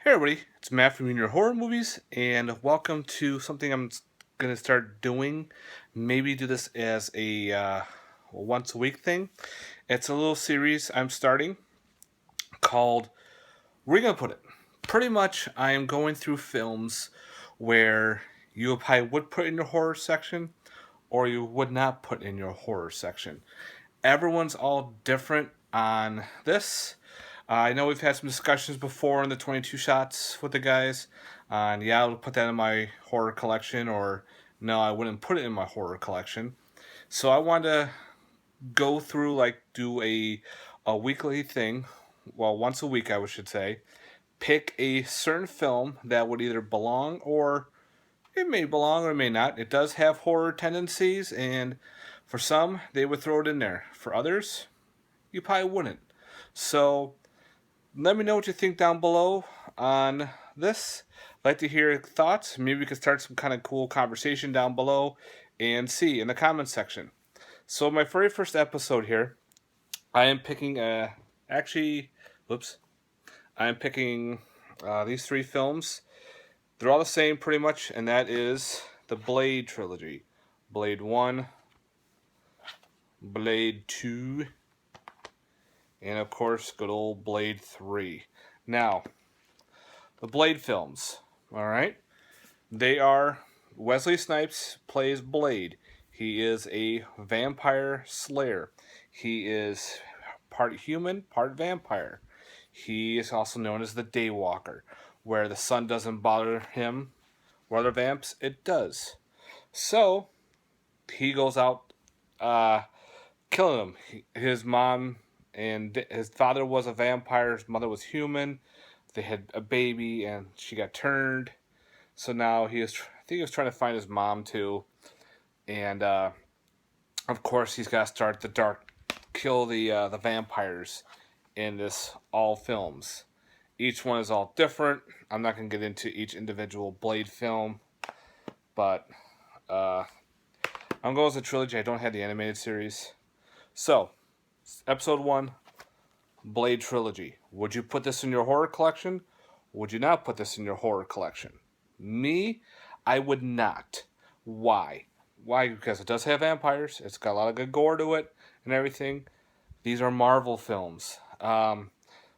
Hey everybody, it's Matt from Your Horror Movies, and welcome to something I'm going to start doing. Maybe do this as a once a week thing. It's a little series I'm starting called Where You Gonna Put It? Pretty much, I am going through films where you probably would put in your horror section or you would not put in your horror section. Everyone's all different on this. I know we've had some discussions before in the 22 shots with the guys. And yeah, I'll put that in my horror collection, or no, I wouldn't put it in my horror collection. So I wanted to go through, like, do a weekly thing. Well, once a week, I should say. Pick a certain film that would either belong or it may belong or it may not. It does have horror tendencies, and for some, they would throw it in there. For others, you probably wouldn't. So let me know what you think down below on this. I'd like to hear your thoughts. Maybe we could start some kind of cool conversation down below and see in the comments section. So my very first episode here, I am picking actually, whoops, I am picking these three films. They're all the same pretty much, and that is the Blade trilogy. Blade 1, Blade 2, and of course, good old Blade 3. Now, the Blade films, alright? They are Wesley Snipes plays Blade. He is a vampire slayer. He is part human, part vampire. He is also known as the Daywalker, where the sun doesn't bother him. Where other vamps, it does. So he goes out killing them. His mom and his father was a vampire. His mother was human. They had a baby, and she got turned. So now I think he was trying to find his mom too, and of course he's got to start the dark, kill the vampires in this all films. Each one is all different. I'm not gonna get into each individual Blade film, but I'm going with the trilogy. I don't have the animated series. So, episode 1, Blade trilogy. Would you put this in your horror collection? Would you not put this in your horror collection? Me, I would not. Why? Why? Because it does have vampires. It's got a lot of good gore to it and everything. These are Marvel films.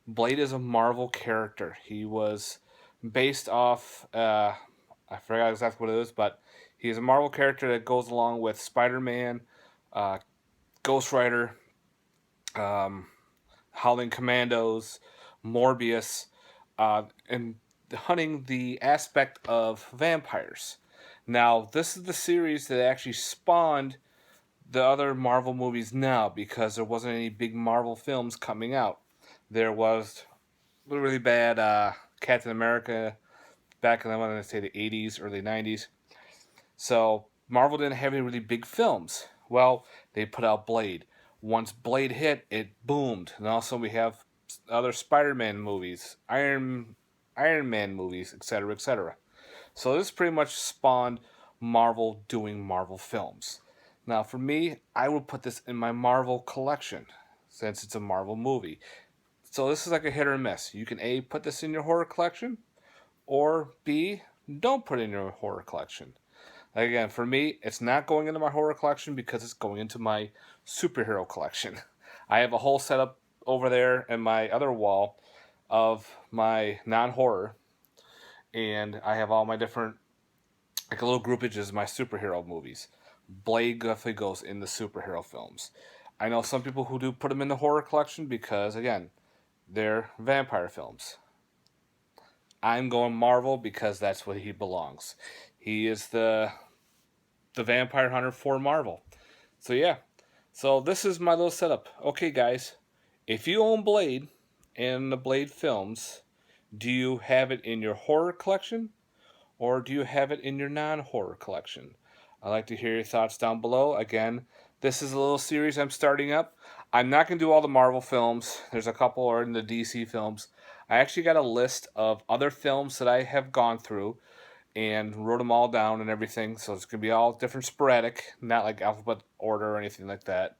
Blade is a Marvel character. He was based off, I forgot exactly what it is, but he's a Marvel character that goes along with Spider-Man, uh, Ghost Rider, um, Howling Commandos, Morbius, and hunting the aspect of vampires. Now, this is the series that actually spawned the other Marvel movies now because there wasn't any big Marvel films coming out. There was really bad Captain America back in the, I want to say, the 80s, early 90s. So Marvel didn't have any really big films. Well, they put out Blade. Once Blade hit, it boomed. And also we have other Spider-Man movies, Iron Man movies, etc., etc. So this pretty much spawned Marvel doing Marvel films. Now, for me, I would put this in my Marvel collection since it's a Marvel movie. So this is like a hit or miss. You can A, put this in your horror collection, or B, don't put it in your horror collection. Again, for me, it's not going into my horror collection because it's going into my superhero collection. I have a whole setup over there in my other wall of my non-horror, and I have all my different, like, little groupages of my superhero movies. Blade definitely goes in the superhero films. I know some people who do put them in the horror collection because, again, they're vampire films. I'm going Marvel because that's where he belongs. He is the vampire hunter for Marvel. So yeah. So this is my little setup. Okay, guys, if you own Blade and the Blade films, do you have it in your horror collection or do you have it in your non-horror collection? I'd like to hear your thoughts down below. Again, this is a little series I'm starting up. I'm not going to do all the Marvel films. There's a couple are in the DC films. I actually got a list of other films that I have gone through and wrote them all down and everything. So it's going to be all different sporadic, not like alphabet order or anything like that.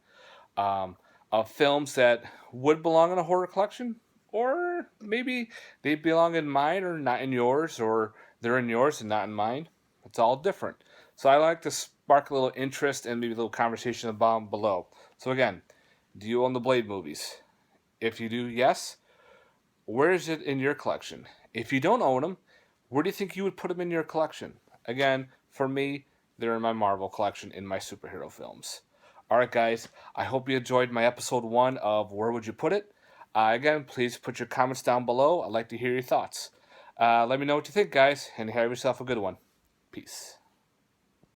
Of films that would belong in a horror collection or maybe they belong in mine or not in yours, or they're in yours and not in mine. It's all different. So I like to spark a little interest and maybe a little conversation about below. So again, do you own the Blade movies? If you do, yes. Where is it in your collection? If you don't own them, where do you think you would put them in your collection? Again, for me, they're in my Marvel collection in my superhero films. All right, guys, I hope you enjoyed my episode 1 of Where Would You Put It? Again, please put your comments down below. I'd like to hear your thoughts. Let me know what you think, guys, and have yourself a good one. Peace.